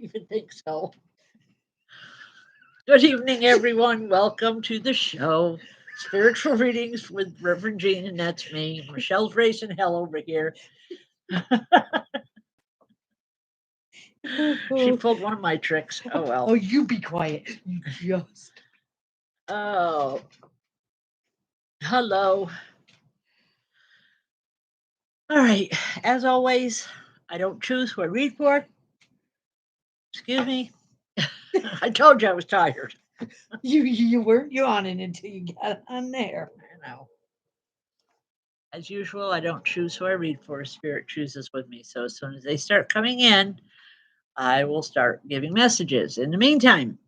even think so. Good evening, everyone. Welcome to the show. Spiritual readings with Reverend Jeanne, and that's me. Michelle's racing hell over here. She pulled one of my tricks. Oh well. Oh, you be quiet. You just. Oh, hello. All right. As always, I don't choose who I read for. Excuse me. I told you I was tired. You weren't yawning until you got on there. I know. As usual, I don't choose who I read for. Spirit chooses with me. So as soon as they start coming in, I will start giving messages. In the meantime,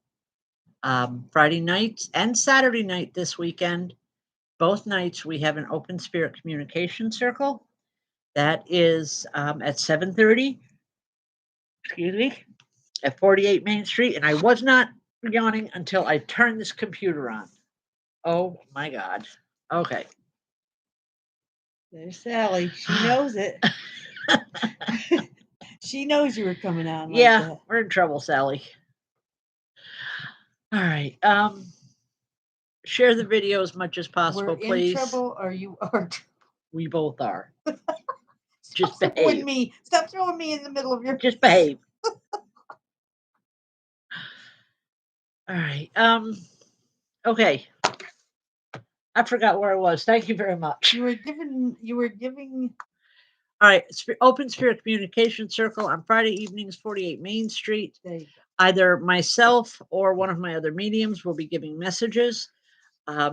Friday nights and Saturday night this weekend, both nights we have an open spirit communication circle. That is at 7:30. Excuse me, at 48 Main Street, and I was not yawning until I turned this computer on. Oh my God. Okay. There's Sally. She knows it. She knows you were coming on like Yeah, that. we're in trouble, Sally. All right. Share the video as much as possible, We're in please. trouble, or you are. We both are. Just Stop behave. throwing me. Stop throwing me in the middle of your. Just behave. All right. Okay. I forgot where I was. Thank you very much. You were giving. All right. Open Spirit Communication Circle on Friday evenings, 48 Main Street. There you go. Either myself or one of my other mediums will be giving messages. I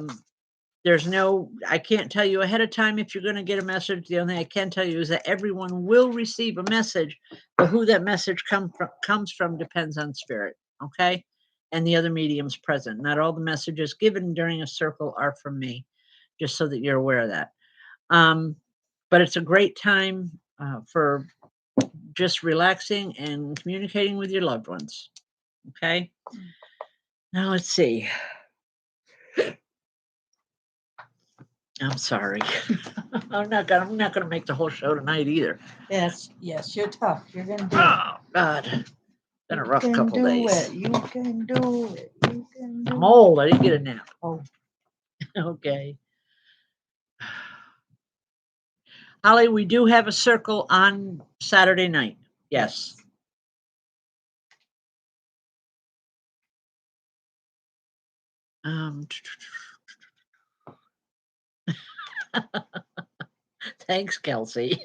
can't tell you ahead of time if you're going to get a message. The only thing I can tell you is that everyone will receive a message, but who that message comes from depends on spirit, okay? And the other mediums present. Not all the messages given during a circle are from me, just so that you're aware of that. But it's a great time for just relaxing and communicating with your loved ones, okay? Now let's see. I'm sorry. I'm not gonna make the whole show tonight either. Yes, you're tough. You're gonna do it. Oh God, been a rough couple days. You can do it. You can do I'm old. I didn't get a nap. Oh. Okay. Holly, we do have a circle on Saturday night. Yes. Thanks, Kelsey.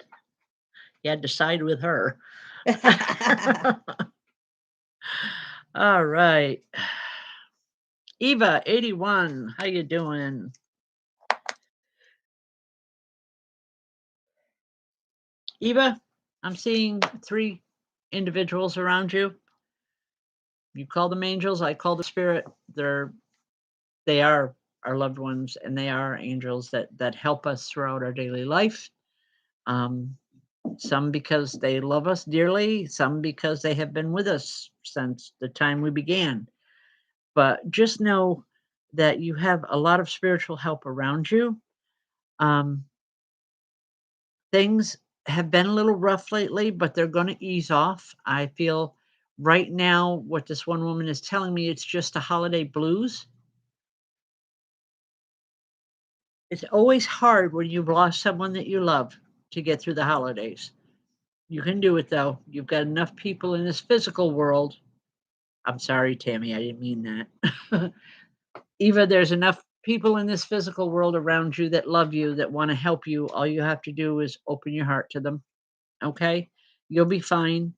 You had to side with her. All right. Eva, 81. How you doing? Eva, I'm seeing 3 individuals around you. You call them angels, I call the spirit. They are our loved ones, and they are angels that help us throughout our daily life. Some because they love us dearly, some because they have been with us since the time we began. But just know that you have a lot of spiritual help around you. Things have been a little rough lately, but they're going to ease off. I feel right now what this one woman is telling me, it's just a holiday blues. It's always hard when you've lost someone that you love to get through the holidays. You can do it though. You've got enough people in this physical world. I'm sorry, Tammy, I didn't mean that. Eva, there's enough people in this physical world around you that love you, that want to help you. All you have to do is open your heart to them. Okay? You'll be fine.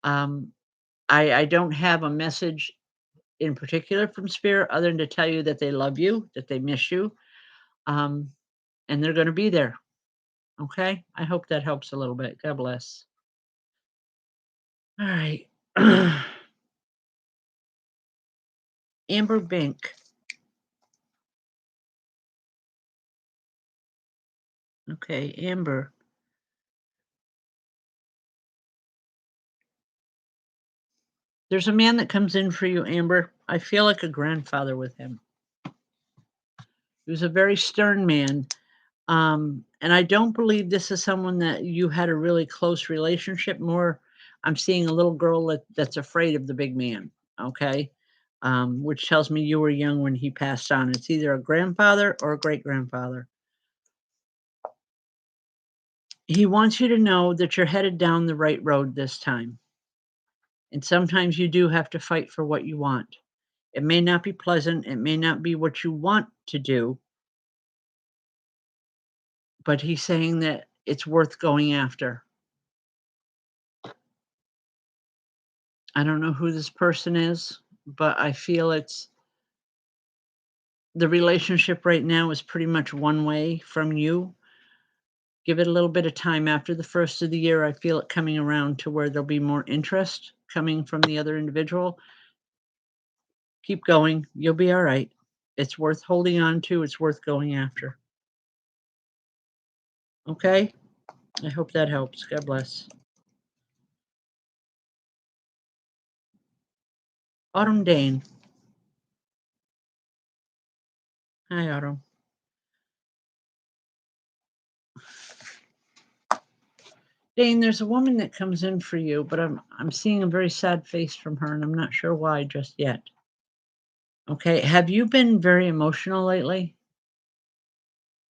I don't have a message in particular from spirit other than to tell you that they love you, that they miss you, and they're going to be there. Okay? I hope that helps a little bit. God bless. All right. Amber Bink. Okay, Amber. There's a man that comes in for you, Amber. I feel like a grandfather with him. He was a very stern man. And I don't believe this is someone that you had a really close relationship. More, I'm seeing a little girl that's afraid of the big man. Okay. Which tells me you were young when he passed on. It's either a grandfather or a great grandfather. He wants you to know that you're headed down the right road this time. And sometimes you do have to fight for what you want. It may not be pleasant, it may not be what you want to do, but he's saying that it's worth going after. I don't know who this person is, but I feel it's the relationship right now is pretty much one way from you. Give it a little bit of time. After the first of the year, I feel it coming around to where there'll be more interest coming from the other individual. Keep going. You'll be all right. It's worth holding on to. It's worth going after. Okay? I hope that helps. God bless. Autumn Dane. Hi, Autumn. Dane, there's a woman that comes in for you, but I'm seeing a very sad face from her, and I'm not sure why just yet. Okay. Have you been very emotional lately?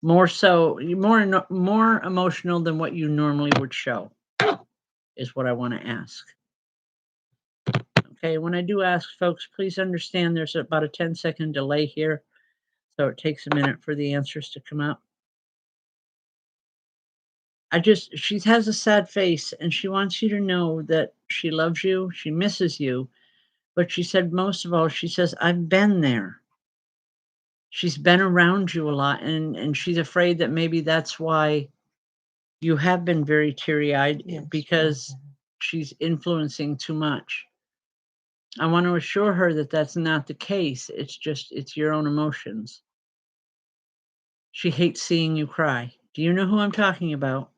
More so, more emotional than what you normally would show, is what I want to ask. Okay. When I do ask folks, please understand there's about a 10-second delay here, so it takes a minute for the answers to come up. She has a sad face, and she wants you to know that she loves you, she misses you, but she said most of all, she says, I've been there. She's been around you a lot, and she's afraid that maybe that's why you have been very teary-eyed. Yes, because she's influencing too much. I want to assure her that that's not the case. It's your own emotions. She hates seeing you cry. Do you know who I'm talking about?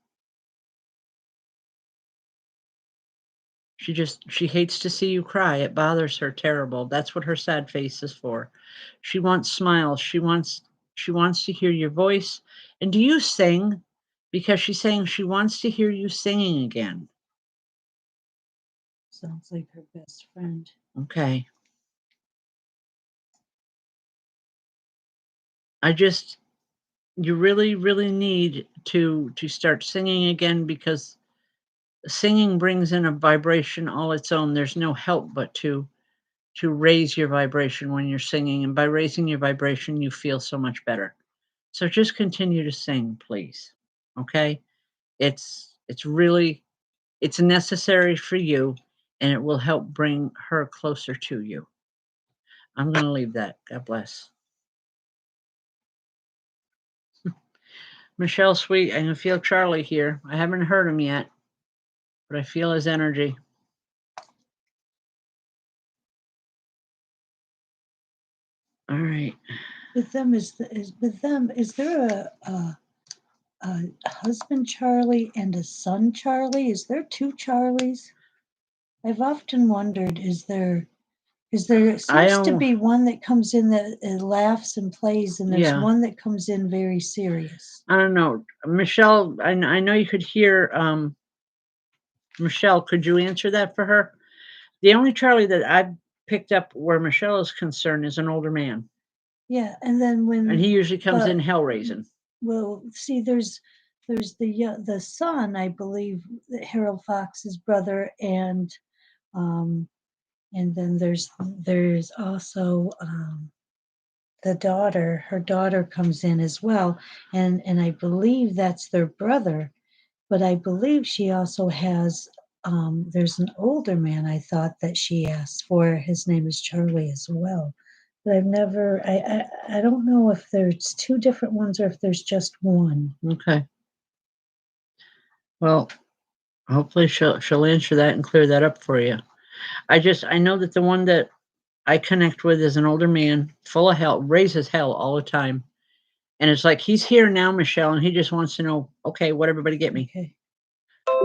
She hates to see you cry. It bothers her terrible. That's what her sad face is for. She wants smiles. She wants to hear your voice. And do you sing? Because she's saying she wants to hear you singing again. Sounds like her best friend. Okay. You really, really need to start singing again, because singing brings in a vibration all its own. There's no help but to raise your vibration when you're singing, and by raising your vibration, you feel so much better. So just continue to sing, please. Okay? It's really it's necessary for you, and it will help bring her closer to you. I'm going to leave that. God bless. Michelle Sweet, I can feel Charlie here. I haven't heard him yet, but I feel his energy. All right. With them is there a husband Charlie and a son Charlie? Is there two Charlies? I've often wondered, there seems to be one that comes in that laughs and plays, and there's one that comes in very serious. I don't know. Michelle, I know you could hear Michelle, could you answer that for her? The only Charlie that I've picked up where Michelle is concerned is an older man. Yeah, and then And he usually comes in hell raising. Well, see, there's the son, I believe, Harold Fox's brother, and then there's also the daughter. Her daughter comes in as well, and I believe that's their brother. But I believe she also has. There's an older man, I thought, that she asked for. His name is Charlie as well. But I've never. I don't know if there's two different ones or if there's just one. Okay. Well, hopefully she'll answer that and clear that up for you. I know that the one that I connect with is an older man, full of hell, raises hell all the time. And it's like he's here now, Michelle, and he just wants to know, okay, what everybody get me? Okay.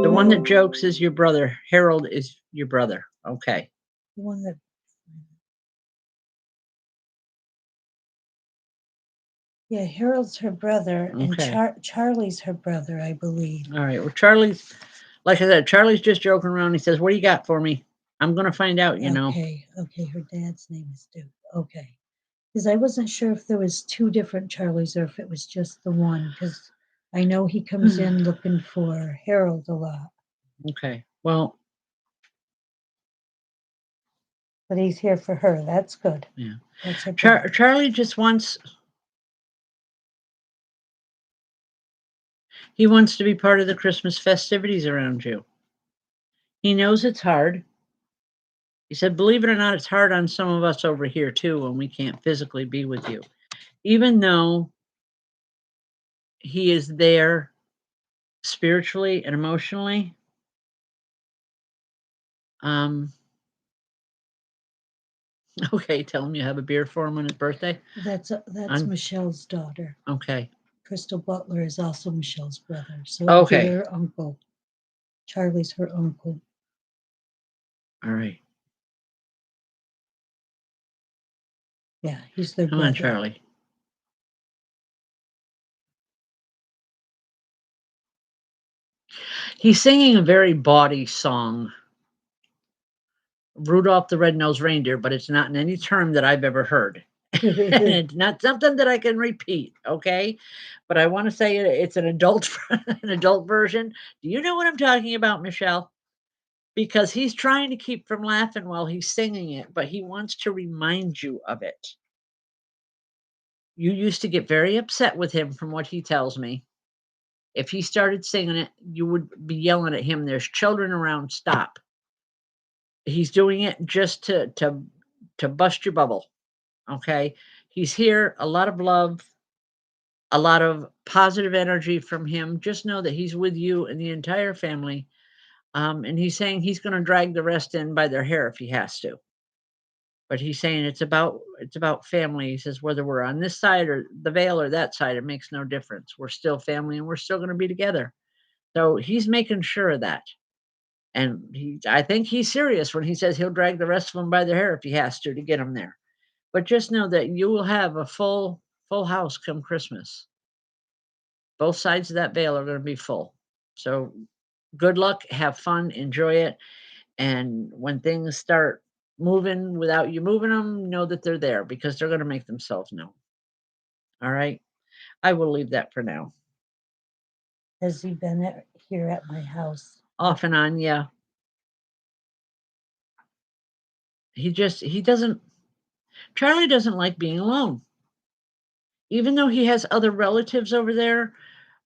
The one that jokes is your brother. Harold is your brother. Okay. The one that. Yeah, Harold's her brother, and Okay. Charlie's her brother, I believe. All right. Well, Charlie's, Like I said, Charlie's just joking around. He says, "What do you got for me? I'm gonna find out, you know." Okay, okay, her dad's name is Duke. Okay. Because I wasn't sure if there was two different Charlies or if it was just the one, because I know he comes in looking for Harold a lot, Okay. Well, but he's here for her. That's good. yeah. That's her brother. Charlie just wants he wants to be part of the Christmas festivities around you. He knows it's hard. He said, "Believe it or not, it's hard on some of us over here too when we can't physically be with you." Even though he is there spiritually and emotionally, um, okay, tell him you have a beer for him on his birthday. That's On Michelle's daughter. Okay. Crystal Butler is also Michelle's brother, so it would be Okay. her uncle. Charlie's her uncle. All right. Yeah, he's their Come on, brother. Charlie. He's singing a very bawdy song, Rudolph the Red-Nosed Reindeer, but it's not in any term that I've ever heard. And it's not something that I can repeat, okay? But I want to say it's an adult an adult version. Do you know what I'm talking about, Michelle? Because he's trying to keep from laughing while he's singing it, but he wants to remind you of it. You used to get very upset with him from what he tells me. If he started singing it, you would be yelling at him, "There's children around, stop." He's doing it just to bust your bubble, okay? He's here, a lot of love, a lot of positive energy from him. Just know that he's with you and the entire family. And he's saying he's going to drag the rest in by their hair if he has to. But he's saying it's about family. He says whether we're on this side or the veil or that side, it makes no difference. We're still family and we're still going to be together. So he's making sure of that. And I think he's serious when he says he'll drag the rest of them by their hair if he has to get them there. But just know that you will have a full house come Christmas. Both sides of that veil are going to be full. So good luck, have fun, enjoy it. And when things start moving without you moving them, know that they're there because they're going to make themselves known. All right. I will leave that for now. Has he been here at my house? Off and on, yeah. He doesn't, Charlie doesn't like being alone. Even though he has other relatives over there,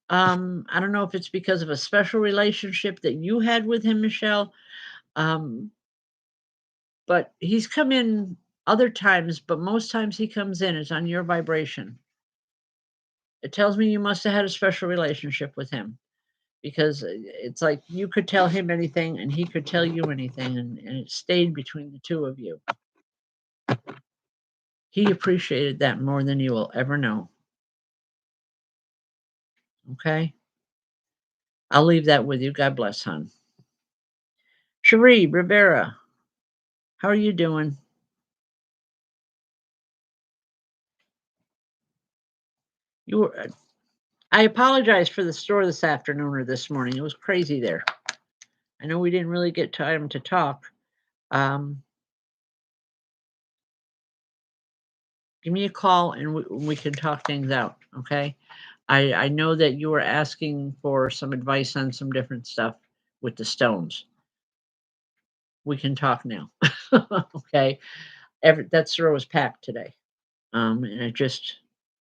I don't know if it's because of a special relationship that you had with him, Michelle. Um, but he's come in other times, but most times he comes in is on your vibration. It tells me you must have had a special relationship with him because it's like you could tell him anything and he could tell you anything, and it stayed between the two of you. He appreciated that more than you will ever know. Okay? I'll leave that with you. God bless, hon. Cherie Rivera, how are you doing? You were, I apologize for the store this afternoon or this morning. It was crazy there. I know we didn't really get time to talk. Um, Give me a call and we can talk things out. Okay. I know that you were asking for some advice on some different stuff with the stones. We can talk now. Okay. That store was packed today. And I just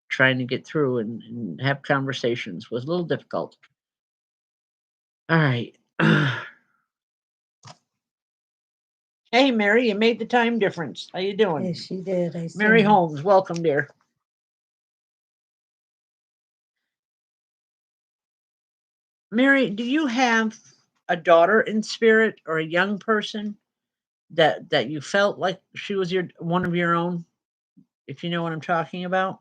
trying to get through and have conversations was a little difficult. All right. Hey, Mary, you made the time difference. How you doing? Yes, she did. I Mary seen. Holmes, welcome, dear. Mary, do you have a daughter in spirit or a young person that you felt like she was your one of your own, if you know what I'm talking about?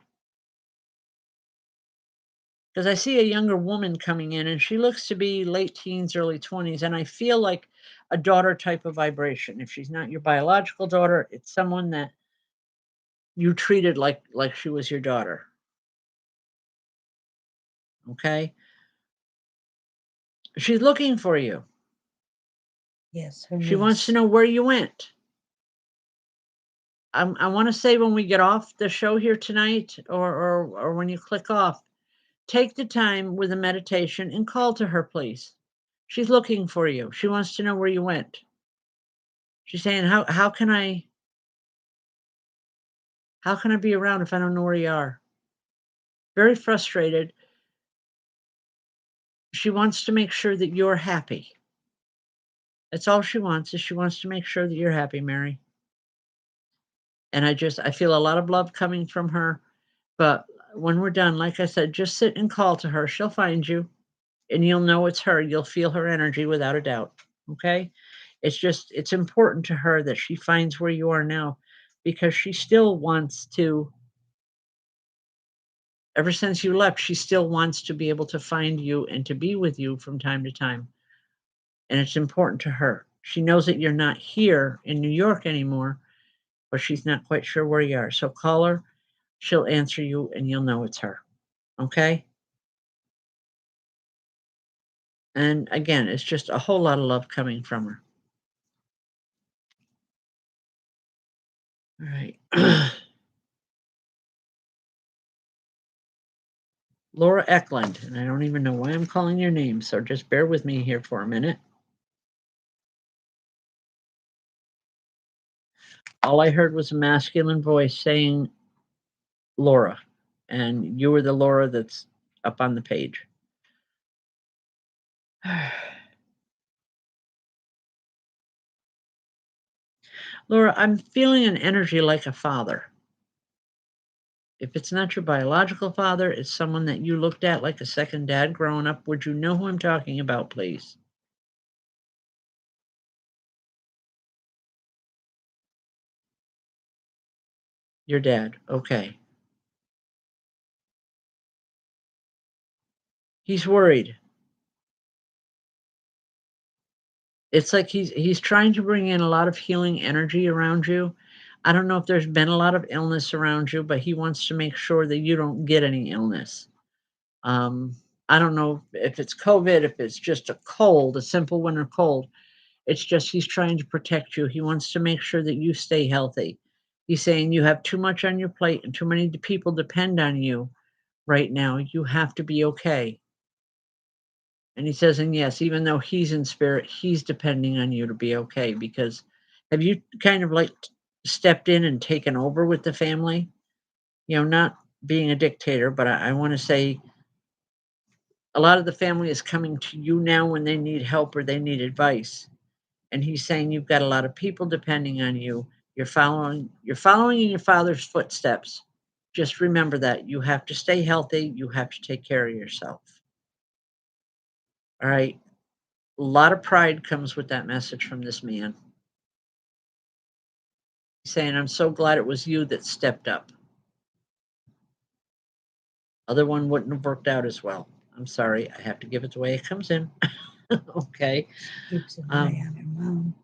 Because I see a younger woman coming in and she looks to be late teens, early 20s, and I feel like a daughter type of vibration. If she's not your biological daughter, it's someone that you treated like she was your daughter. Okay? She's looking for you. Yes, her She wants to niece. know where you went. I want to say when we get off the show here tonight, or when you click off, take the time with a meditation and call to her, please. She's looking for you. She wants to know where you went. She's saying, how can I be around if I don't know where you are? Very frustrated. She wants to make sure that you're happy. That's all she wants, is she wants to make sure that you're happy, Mary. And I feel a lot of love coming from her. But when we're done, like I said, just sit and call to her. She'll find you and you'll know it's her. You'll feel her energy without a doubt. Okay? It's important to her that she finds where you are now, because she still wants to, ever since you left, she still wants to be able to find you and to be with you from time to time. And it's important to her. She knows that you're not here in New York anymore, but she's not quite sure where you are. So call her, she'll answer you, and you'll know it's her. Okay? And again, it's just a whole lot of love coming from her. All right. Laura Eklund, and I don't even know why I'm calling your name, so just bear with me here for a minute. All I heard was a masculine voice saying Laura, and you were the Laura that's up on the page. Laura, I'm feeling an energy like a father. If it's not your biological father, it's someone that you looked at like a second dad growing up. Would you know who I'm talking about, please? Your dad. Okay. He's worried. It's like he's trying to bring in a lot of healing energy around you. I don't know if there's been a lot of illness around you, but he wants to make sure that you don't get any illness. Um, I don't know if it's COVID, if it's just a cold, a simple winter cold. It's just he's trying to protect you. He wants to make sure that you stay healthy. He's saying you have too much on your plate and too many people depend on you right now. You have to be okay. And he says, and yes, even though he's in spirit, he's depending on you to be okay. Because have you kind of like stepped in and taken over with the family? You know, not being a dictator, but I want to say a lot of the family is coming to you now when they need help or they need advice. And he's saying you've got a lot of people depending on you. You're following in your father's footsteps. Just remember that you have to stay healthy, you have to take care of yourself. All right. A lot of pride comes with that message from this man. He's saying, I'm so glad it was you that stepped up. Other one wouldn't have worked out as well. I'm sorry. I have to give it the way it comes in. Okay. She keeps an eye on her mom.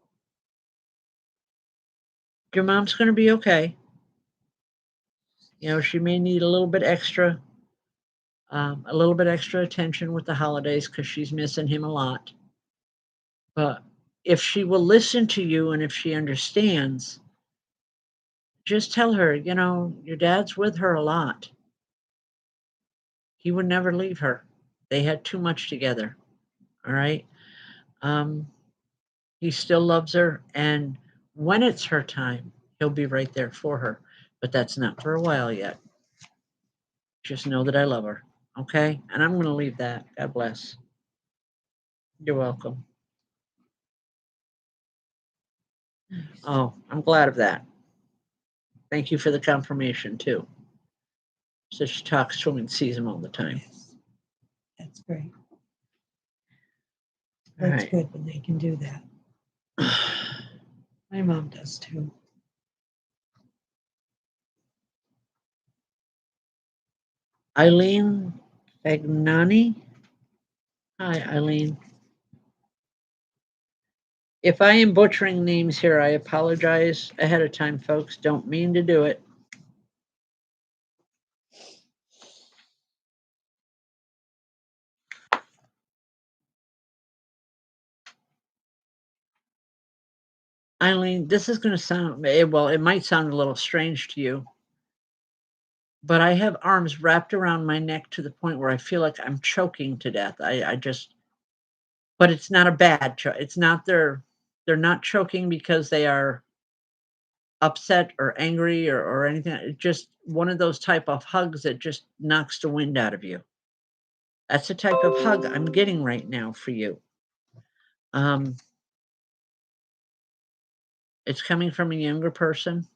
Your mom's going to be okay. You know, she may need a little bit extra attention with the holidays because she's missing him a lot. But if she will listen to you and if she understands, just tell her, your dad's with her a lot. He would never leave her. They had too much together. All right. Um, he still loves her. And when it's her time, he'll be right there for her. But that's not for a while yet. Just know that I love her. Okay. And I'm going to leave that. God bless. You're welcome. Oh, I'm glad of that. Thank you for the confirmation, too. So she talks to him and sees him all the time. Yes, that's great. All That's right. good when they can do that. My mom does too. Eileen Fagnani. Hi, Eileen. If I am butchering names here, I apologize ahead of time, folks. Don't mean to do it. Eileen, this is going to sound, well, it might sound a little strange to you, but I have arms wrapped around my neck to the point where I feel like I'm choking to death. I just, but it's not a bad choke. It's not they're not choking because they are upset or angry or anything. It's just one of those type of hugs that just knocks the wind out of you. That's the type of hug I'm getting right now for you. Um, it's coming from a younger person.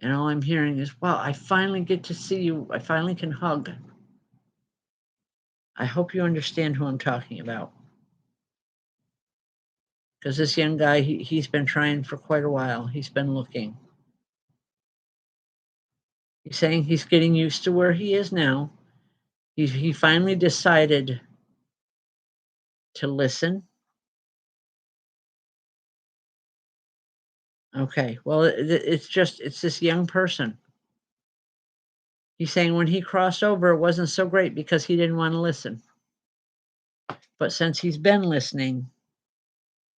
And all I'm hearing is, wow, I finally get to see you. I finally can hug. I hope you understand who I'm talking about. Because this young guy, he's been trying for quite a while. He's been looking. He's saying he's getting used to where he is now. He finally decided to listen. Okay, well, it's this young person. He's saying when he crossed over, it wasn't so great because he didn't want to listen. But since he's been listening,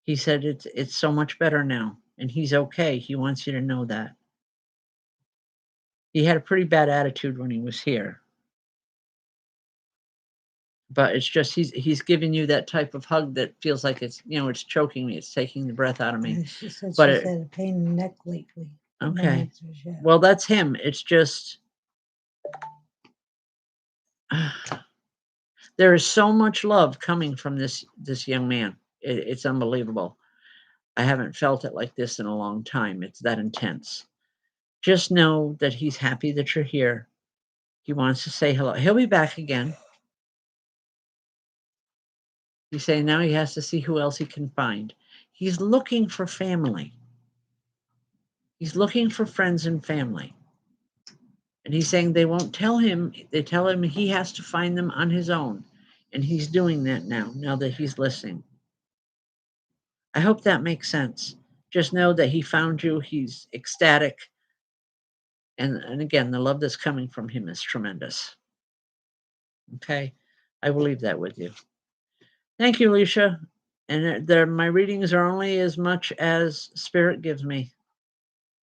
he said it's so much better now, and he's okay. He wants you to know that. He had a pretty bad attitude when he was here. But it's just he's giving you that type of hug that feels like it's, it's choking me, it's taking the breath out of me. She said But she's had a pain in the neck lately. No okay. answers yet. Well, that's him. It's just there is so much love coming from this young man. It's unbelievable. I haven't felt it like this in a long time. It's that intense. Just know that he's happy that you're here. He wants to say hello. He'll be back again. He's saying now he has to see who else he can find. He's looking for family. He's looking for friends and family. And he's saying they won't tell him. They tell him he has to find them on his own. And he's doing that now that he's listening. I hope that makes sense. Just know that he found you. He's ecstatic. And again, the love that's coming from him is tremendous. Okay. I will leave that with you. Thank you, Alicia. And my readings are only as much as spirit gives me.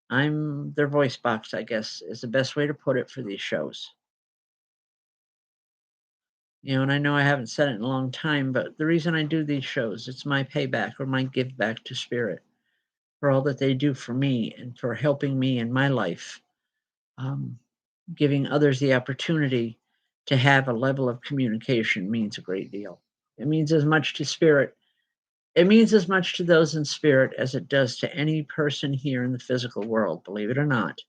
I'm their voice box, I guess, is the best way to put it for these shows. And I know I haven't said it in a long time, but the reason I do these shows, it's my payback or my give back to spirit for all that they do for me and for helping me in my life, giving others the opportunity to have a level of communication means a great deal. It means as much to spirit. It means as much to those in spirit as it does to any person here in the physical world, believe it or not.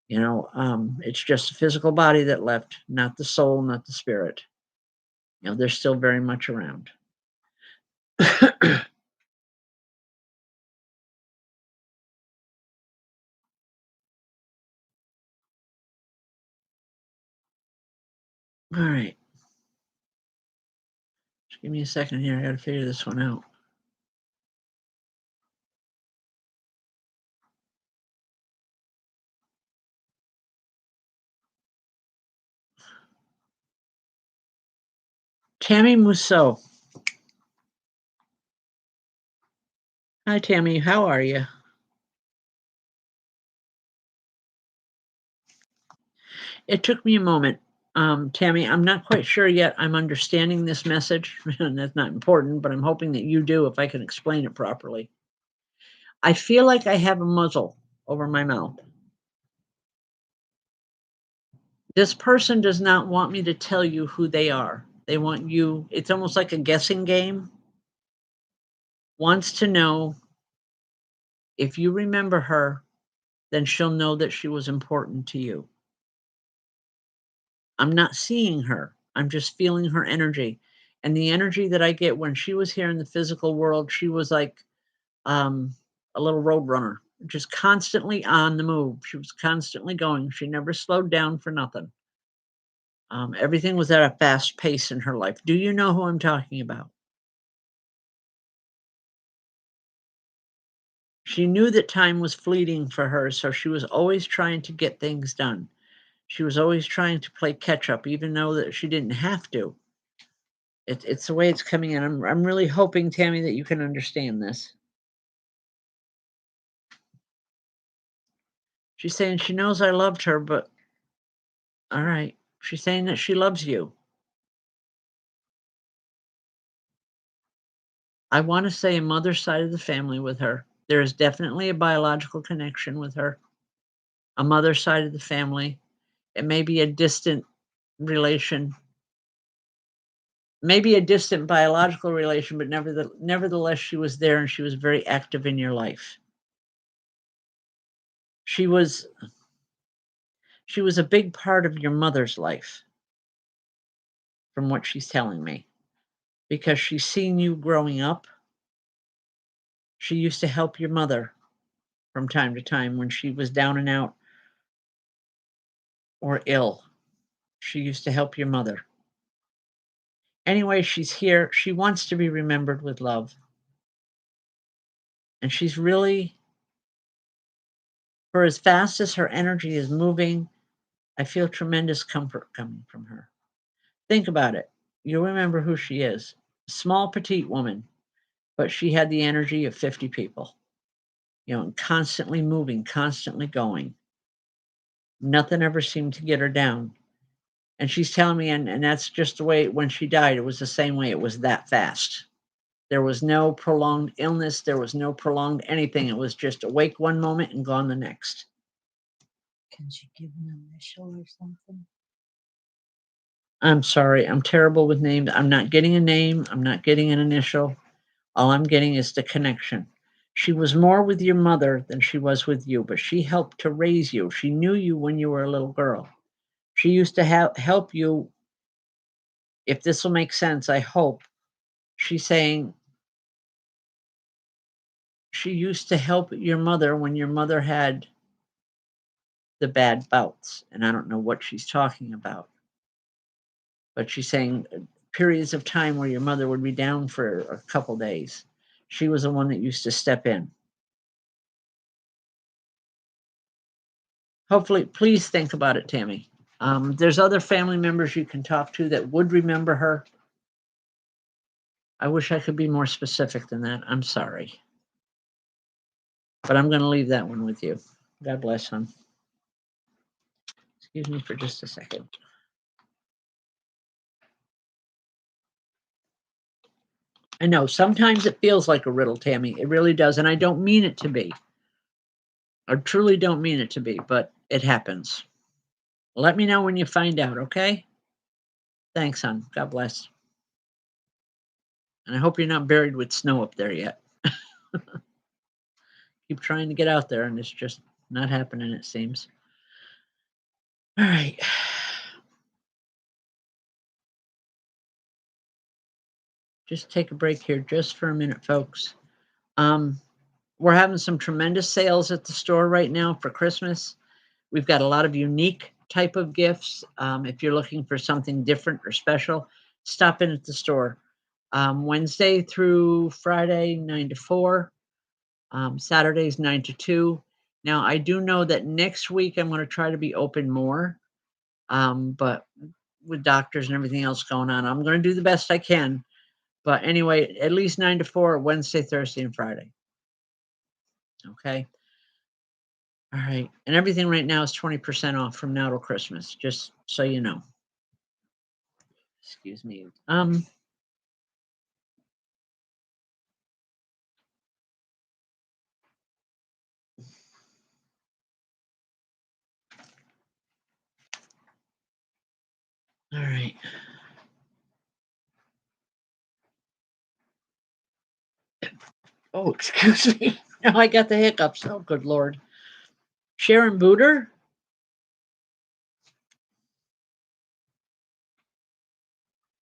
It's just a physical body that left, not the soul, not the spirit. They're still very much around. All right. Just give me a second here. I got to figure this one out. Tammy Musso. Hi, Tammy. How are you? It took me a moment. Tammy, I'm not quite sure yet I'm understanding this message, and that's not important, but I'm hoping that you do if I can explain it properly. I feel like I have a muzzle over my mouth. This person does not want me to tell you who they are. They want you, it's almost like a guessing game. Wants to know if you remember her, then she'll know that she was important to you. I'm not seeing her. I'm just feeling her energy. And the energy that I get when she was here in the physical world, she was like a little road runner, just constantly on the move. She was constantly going. She never slowed down for nothing. Everything was at a fast pace in her life. Do you know who I'm talking about? She knew that time was fleeting for her, so she was always trying to get things done. She was always trying to play catch up, even though that she didn't have to. It's the way it's coming in. I'm really hoping, Tammy, that you can understand this. She's saying she knows I loved her, but all right. She's saying that she loves you. I want to say a mother's side of the family with her. There is definitely a biological connection with her, a mother's side of the family. It may be a distant relation, maybe a distant biological relation, but nevertheless, she was there and she was very active in your life. She was she was a big part of your mother's life, from what she's telling me, because she's seen you growing up. She used to help your mother from time to time when she was down and out or ill. She used to help your mother. Anyway, she's here. She wants to be remembered with love. And she's really, for as fast as her energy is moving, I feel tremendous comfort coming from her. Think about it. You'll remember who she is. Small, petite woman, but she had the energy of 50 people, and constantly moving, constantly going. Nothing ever seemed to get her down. And she's telling me, and that's just the way when she died, it was the same way. It was that fast. There was no prolonged illness. There was no prolonged anything. It was just awake one moment and gone the next. Can she give an initial or something? I'm sorry. I'm terrible with names. I'm not getting a name. I'm not getting an initial. All I'm getting is the connection. She was more with your mother than she was with you, but she helped to raise you. She knew you when you were a little girl. She used to help you. If this will make sense, I hope. She's saying she used to help your mother when your mother had the bad bouts. And I don't know what she's talking about, but she's saying periods of time where your mother would be down for a couple days. She was the one that used to step in. Hopefully, please think about it, Tammy. There's other family members you can talk to that would remember her. I wish I could be more specific than that. I'm sorry. But I'm going to leave that one with you. God bless, hon. Excuse me for just a second. I know sometimes it feels like a riddle, Tammy. It really does. And I don't mean it to be. I truly don't mean it to be, but it happens. Let me know when you find out, okay? Thanks, hon. God bless. And I hope you're not buried with snow up there yet. Keep trying to get out there, and it's just not happening, it seems. All right. Just take a break here just for a minute, folks. We're having some tremendous sales at the store right now for Christmas. We've got a lot of unique type of gifts. If you're looking for something different or special, stop in at the store. Wednesday through Friday, 9 to 4. Saturdays, 9 to 2. Now, I do know that next week I'm going to try to be open more, but with doctors and everything else going on, I'm going to do the best I can. But anyway, at least 9 to 4, Wednesday, Thursday, and Friday. Okay. All right. And everything right now is 20% off from now till Christmas, just so you know. Excuse me. All right. Oh, excuse me. Now I got the hiccups. Oh, good Lord. Sharon Booter?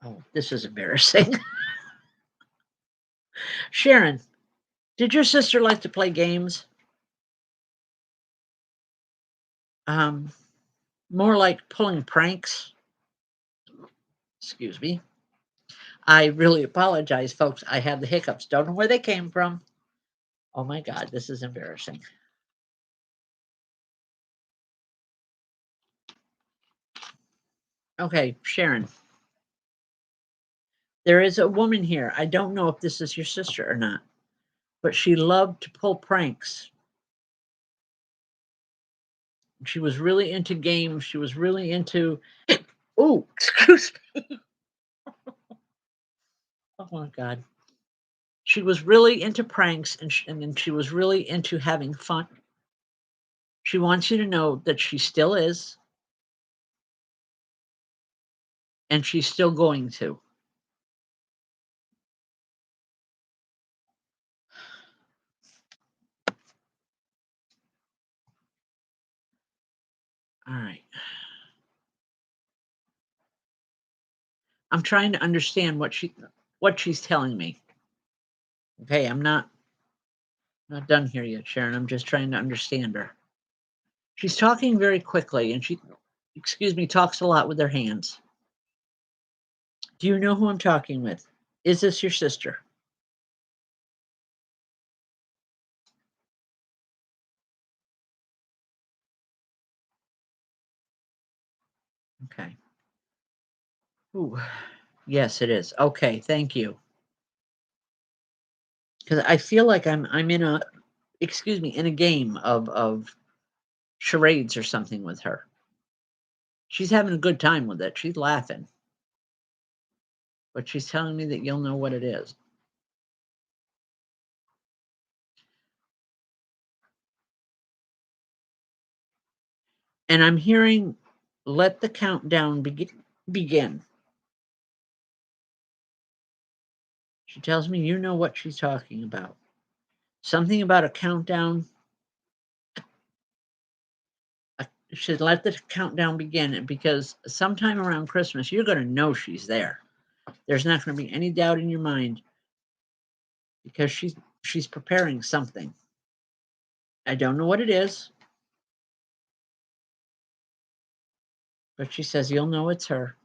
Oh, this is embarrassing. Sharon, did your sister like to play games? Um, More like pulling pranks? Excuse me. I really apologize, folks. I have the hiccups. Don't know where they came from. Oh my God, this is embarrassing. Okay, Sharon. There is a woman here. I don't know if this is your sister or not, but she loved to pull pranks. She was really into games. She was really into oh, excuse me. Oh my God. She was really into pranks and then she was really into having fun. She wants you to know that she still is and she's still going to. All right. I'm trying to understand what she's telling me. Okay, I'm not done here yet, Sharon. I'm just trying to understand her. She's talking very quickly and she excuse me, talks a lot with her hands. Do you know who I'm talking with? Is this your sister? Okay. Ooh, yes, it is. Okay, thank you. Because I feel like I'm in a excuse me, in a game of charades or something with her. She's having a good time with it. She's laughing, but she's telling me that you'll know what it is. And I'm hearing, let the countdown begin. She tells me you know what she's talking about. Something about a countdown. She said, let the countdown begin because sometime around Christmas, you're going to know she's there. There's not going to be any doubt in your mind because she's preparing something. I don't know what it is, but she says you'll know it's her.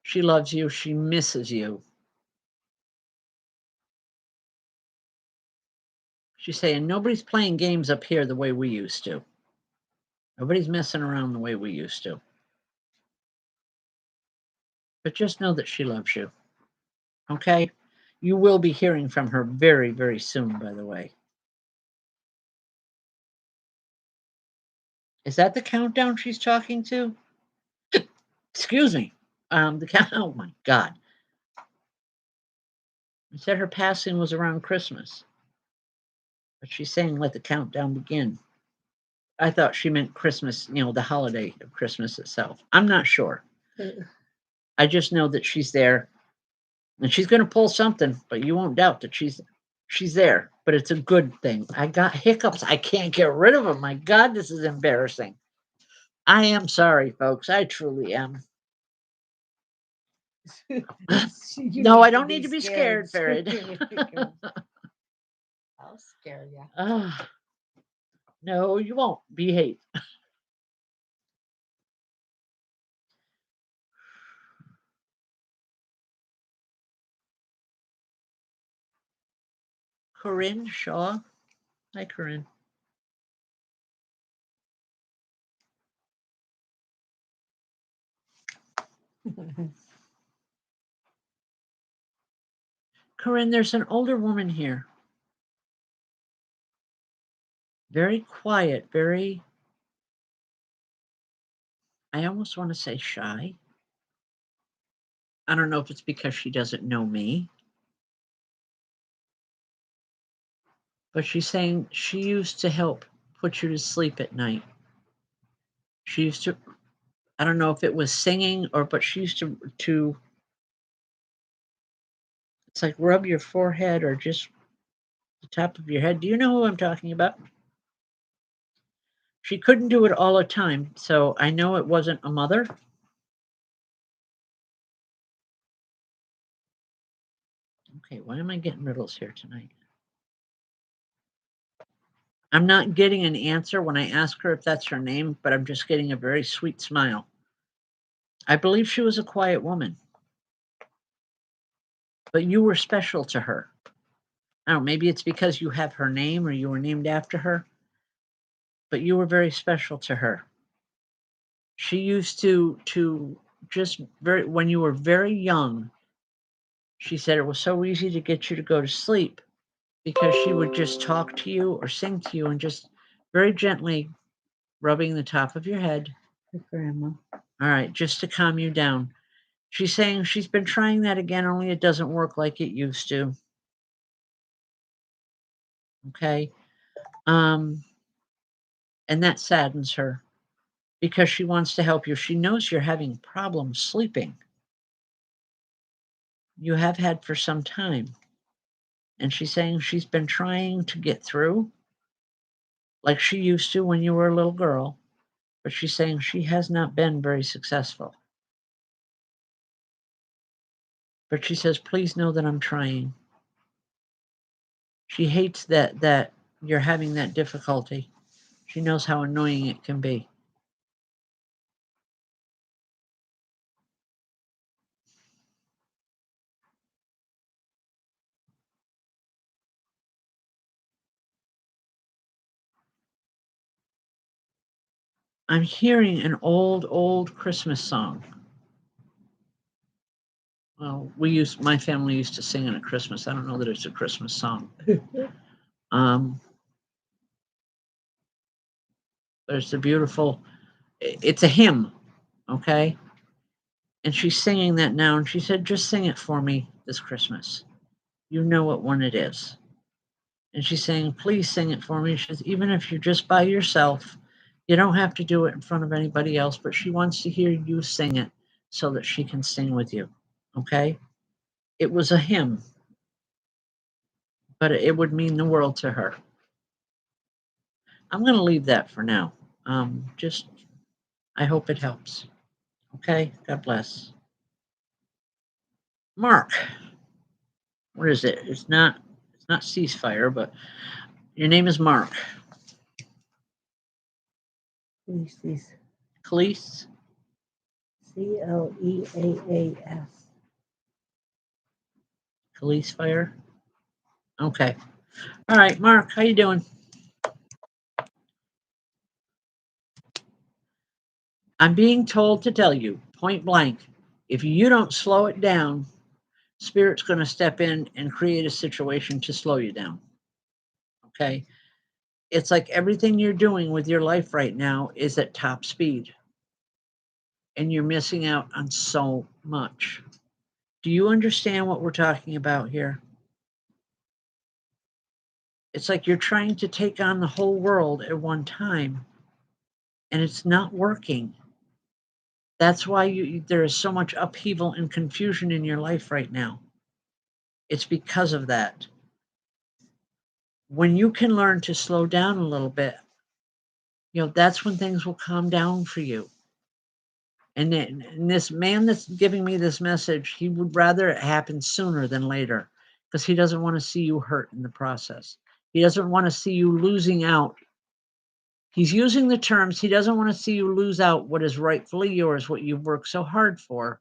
She loves you. She misses you. She's saying nobody's playing games up here the way we used to. Nobody's messing around the way we used to. But just know that she loves you. Okay? You will be hearing from her very, very soon, by the way. Is that the countdown she's talking to? Excuse me. The count. Oh my God. I said her passing was around Christmas, but she's saying let the countdown begin. I thought she meant Christmas, the holiday of Christmas itself. I'm not sure. I just know that she's there and she's going to pull something, but you won't doubt that she's there. But it's a good thing. I got hiccups. I can't get rid of them. My God, this is embarrassing. I am sorry, folks. I truly am. No, I don't need to be scared, Farid. I'll scare you. No, you won't. Behave. Corinne Shaw. Hi, Corinne. Corinne, there's an older woman here. Very quiet, very, I almost want to say shy. I don't know if it's because she doesn't know me, but she's saying she used to help put you to sleep at night. She used to, I don't know if it was singing but she used to it's like rub your forehead or just the top of your head. Do you know who I'm talking about? She couldn't do it all the time, so I know it wasn't a mother. Okay, why am I getting riddles here tonight? I'm not getting an answer when I ask her if that's her name, but I'm just getting a very sweet smile. I believe she was a quiet woman, but you were special to her. I don't know, maybe it's because you have her name or you were named after her, but you were very special to her. She used to just very when you were very young, she said it was so easy to get you to go to sleep because she would just talk to you or sing to you and just very gently rubbing the top of your head. Her grandma. All right, just to calm you down. She's saying she's been trying that again, only it doesn't work like it used to. Okay. And that saddens her because she wants to help you. She knows you're having problems sleeping. You have had for some time. And she's saying she's been trying to get through like she used to when you were a little girl, but she's saying she has not been very successful. But she says, please know that I'm trying. She hates that you're having that difficulty. She knows how annoying it can be. I'm hearing an old Christmas song. Well, my family used to sing it at Christmas. I don't know that it's a Christmas song. There's a beautiful, it's a hymn, okay? And she's singing that now, and she said, just sing it for me this Christmas. You know what one it is. And she's saying, please sing it for me. She says, even if you're just by yourself, you don't have to do it in front of anybody else, but she wants to hear you sing it so that she can sing with you, okay? It was a hymn, but it would mean the world to her. I'm going to leave that for now. I hope it helps. Okay, God bless. Mark, what is it? It's not ceasefire, but your name is Mark. Khalees. Khalees? Cleaas. Khalees fire? Okay. All right, Mark, how you doing? I'm being told to tell you, point blank, if you don't slow it down, Spirit's going to step in and create a situation to slow you down. Okay? It's like everything you're doing with your life right now is at top speed, and you're missing out on so much. Do you understand what we're talking about here? It's like you're trying to take on the whole world at one time, and it's not working. That's why there is so much upheaval and confusion in your life right now. It's because of that. When you can learn to slow down a little bit, that's when things will calm down for you. And this man that's giving me this message, he would rather it happen sooner than later because he doesn't want to see you hurt in the process. He doesn't want to see you losing out. He's using the terms, he doesn't want to see you lose out what is rightfully yours, what you've worked so hard for,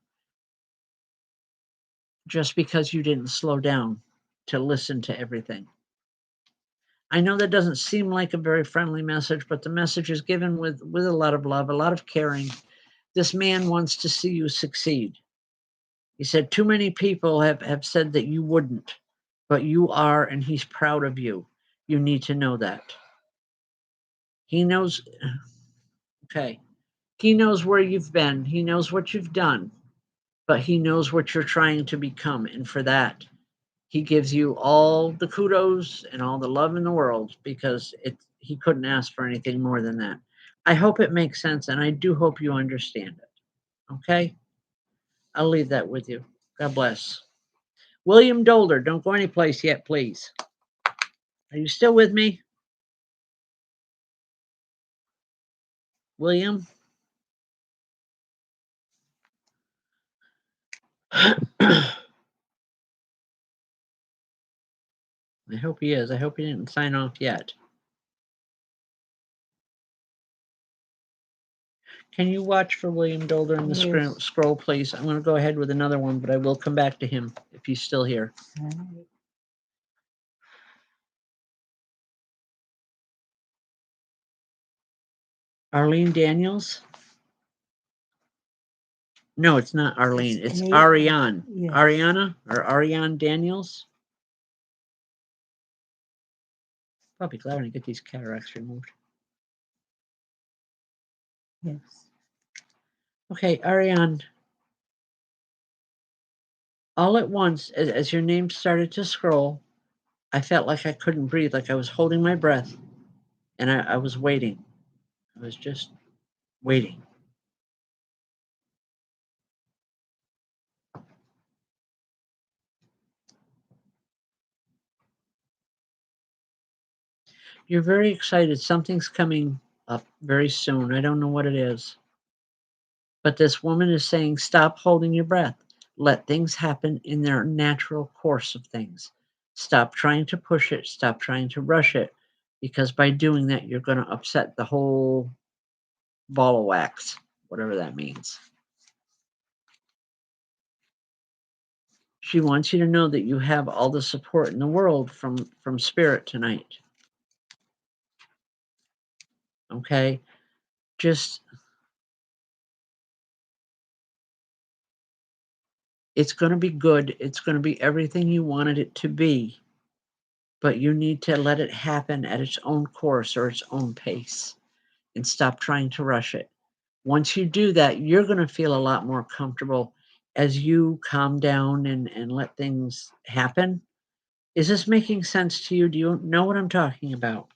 just because you didn't slow down to listen to everything. I know that doesn't seem like a very friendly message, but the message is given with a lot of love, a lot of caring. This man wants to see you succeed. He said, too many people have said that you wouldn't, but you are, and he's proud of you. You need to know that. He knows, okay, he knows where you've been. He knows what you've done, but he knows what you're trying to become. And for that, he gives you all the kudos and all the love in the world because he couldn't ask for anything more than that. I hope it makes sense, and I do hope you understand it. Okay? I'll leave that with you. God bless. William Dolder, don't go anyplace yet, please. Are you still with me? William? I hope he is. I hope he didn't sign off yet. Can you watch for William Dolder in the scroll, please? I'm going to go ahead with another one, but I will come back to him if he's still here. All right. Arlene Daniels? No, it's not Arlene. It's Ariane. Yes. Ariana or Ariane Daniels? I'll be glad when I get these cataracts removed. Yes. Okay, Ariane, all at once, as your name started to scroll, I felt like I couldn't breathe, like I was holding my breath, and I was waiting. I was just waiting. You're very excited. Something's coming up very soon. I don't know what it is. But this woman is saying, stop holding your breath. Let things happen in their natural course of things. Stop trying to push it. Stop trying to rush it. Because by doing that, you're going to upset the whole ball of wax, whatever that means. She wants you to know that you have all the support in the world from spirit tonight. Okay? Just it's going to be good. It's going to be everything you wanted it to be. But you need to let it happen at its own course or its own pace and stop trying to rush it. Once you do that, you're going to feel a lot more comfortable as you calm down and let things happen. Is this making sense to you? Do you know what I'm talking about?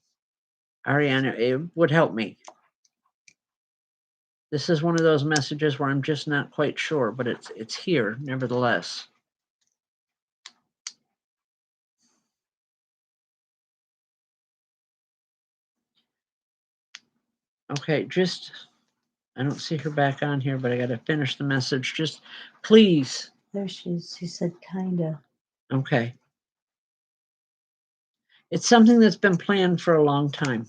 Ariana, it would help me. This is one of those messages where I'm just not quite sure, but it's here nevertheless. Okay, just I don't see her back on here, but I got to finish the message. Just please. There she is. She said, kinda. Okay. It's something that's been planned for a long time.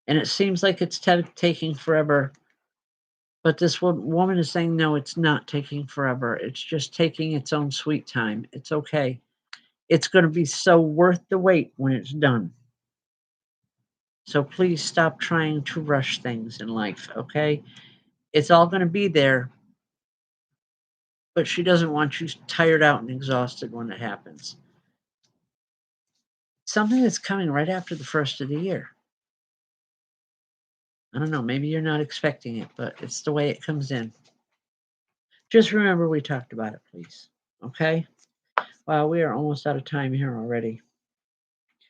And it seems like it's taking forever. But this woman is saying, no, it's not taking forever. It's just taking its own sweet time. It's okay. It's going to be so worth the wait when it's done. So please stop trying to rush things in life, okay? It's all going to be there, but she doesn't want you tired out and exhausted when it happens. Something that's coming right after the first of the year. I don't know, maybe you're not expecting it, but it's the way it comes in. Just remember we talked about it, please. Okay? Wow, we are almost out of time here already.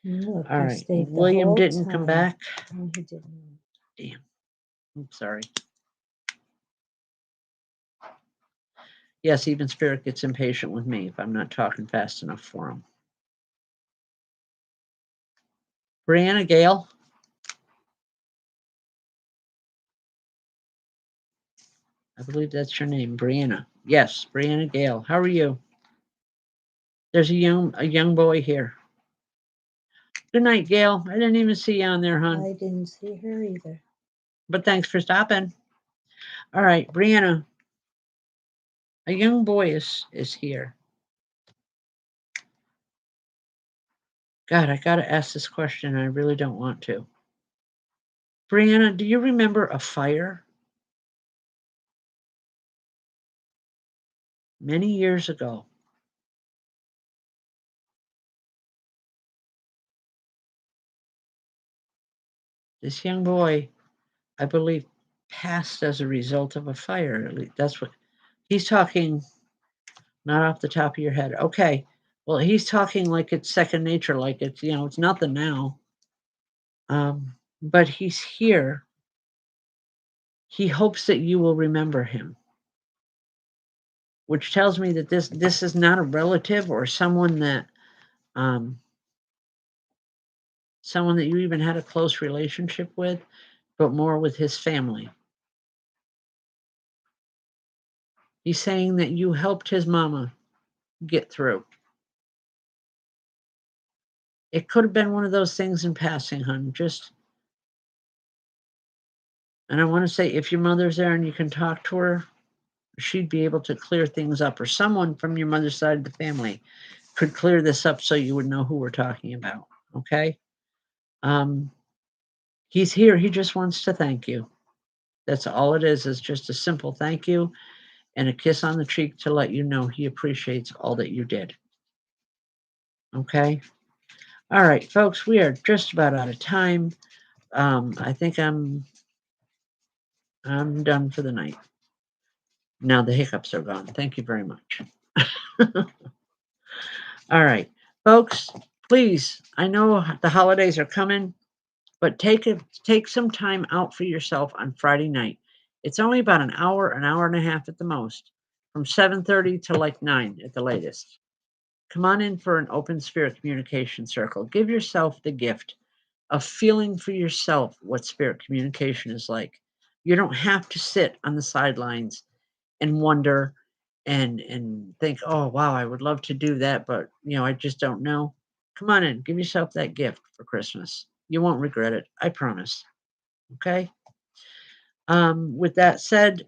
Look, All he right. stayed the William whole didn't come time. back. No, he didn't. Damn. I'm sorry. Yes, even Spirit gets impatient with me if I'm not talking fast enough for him. Brianna Gale. I believe that's your name, Brianna. Yes, Brianna Gale. How are you? There's a young boy here. Good night, Gail. I didn't even see you on there, hon. I didn't see her either. But thanks for stopping. All right, Brianna. A young boy is here. God, I gotta ask this question. I really don't want to. Brianna, do you remember a fire? Many years ago. This young boy, I believe, passed as a result of a fire. At least that's what he's talking, not off the top of your head. Okay. Well, he's talking like it's second nature, like it's nothing now. But he's here. He hopes that you will remember him, which tells me that this is not a relative or um, someone that you even had a close relationship with, but more with his family. He's saying that you helped his mama get through. It could have been one of those things in passing, hon. And I want to say, if your mother's there and you can talk to her, she'd be able to clear things up, or someone from your mother's side of the family could clear this up so you would know who we're talking about. Okay? Um, he's here. He just wants to thank you. That's all it is just a simple thank you and a kiss on the cheek to let you know he appreciates all that you did. Okay? All right, folks, we are just about out of time. I think I'm I'm done for the night. Now the hiccups are gone. Thank you very much. All right, folks, please, I know the holidays are coming, but take some time out for yourself on Friday night. It's only about an hour and a half at the most, from 7:30 to like 9 at the latest. Come on in for an open spirit communication circle. Give yourself the gift of feeling for yourself what spirit communication is like. You don't have to sit on the sidelines and wonder and think, "Oh, wow, I would love to do that, but, I just don't know." Come on in, give yourself that gift for Christmas. You won't regret it, I promise. Okay? With that said,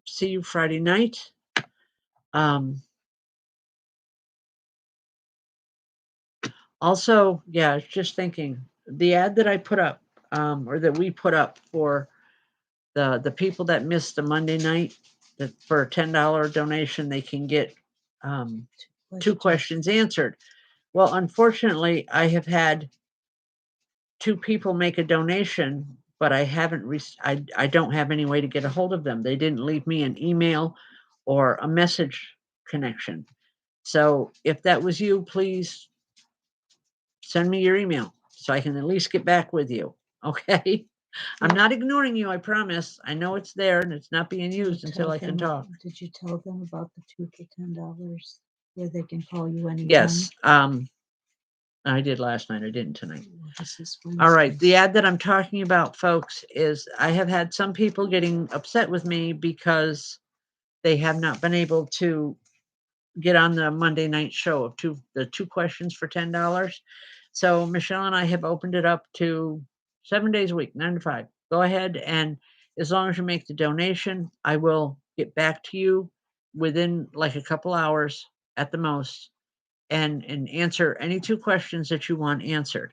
see you Friday night. Um, Also, yeah, I was just thinking, the ad that I put up, or that we put up for the people that missed the Monday night, that for a $10 donation, they can get, 2 questions answered. Well, unfortunately, I have had 2 people make a donation, but I haven't I don't have any way to get a hold of them. They didn't leave me an email or a message connection. So, if that was you, please send me your email so I can at least get back with you, okay? I'm not ignoring you, I promise. I know it's there and it's not being used until I can talk. Did you tell them about the 2 for $10 where they can call you anytime? Yes, I did last night, I didn't tonight. This is All right, Wednesday. the ad that I'm talking about, folks, is I have had some people getting upset with me because they have not been able to get on the Monday night show of the 2 questions for $10. So Michelle and I have opened it up to 7 days a week, 9 to 5. Go ahead, and as long as you make the donation, I will get back to you within like a couple hours at the most and answer any 2 questions that you want answered.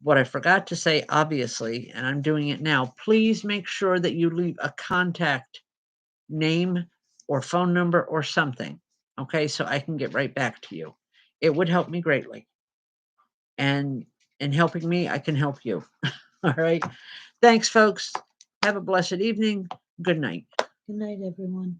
What I forgot to say, obviously, and I'm doing it now, please make sure that you leave a contact name or phone number or something, okay, so I can get right back to you. It would help me greatly. And in helping me, I can help you. All right. Thanks, folks. Have a blessed evening. Good night. Good night, everyone.